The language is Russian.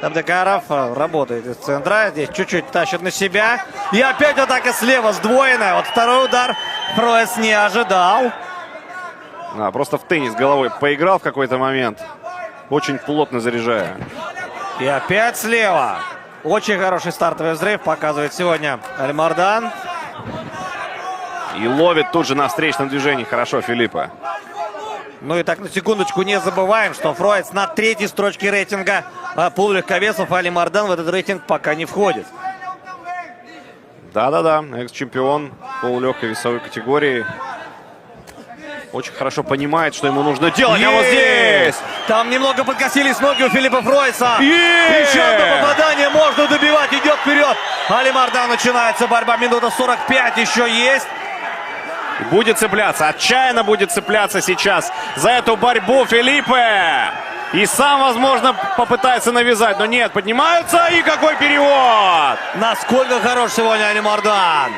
Абдекаров работает из центра. Здесь чуть-чуть тащит на себя. И опять атака слева сдвоенная. Вот второй удар Фроец не ожидал. Просто в теннис головой поиграл в какой-то момент. Очень плотно заряжая. И опять слева. Очень хороший стартовый взрыв показывает сегодня Алимардан. И ловит тут же на встречном движении хорошо Филиппа. Ну и так на секундочку не забываем, что Фроец на третьей строчке рейтинга полулегковесов. Алимардан в этот рейтинг пока не входит. Да-да-да, экс-чемпион полулегкой весовой категории. Очень хорошо понимает, что ему нужно делать. А вот здесь! Там немного подкосились ноги у Филиппа Фройца. Есть! Еще одно попадание, можно добивать, идет вперед. Алимардан, начинается борьба, минута 45 еще есть. Будет цепляться, отчаянно будет цепляться сейчас за эту борьбу Филиппе. И сам, возможно, попытается навязать, но нет, поднимаются, и какой перевод! Насколько хорош сегодня Алимардан.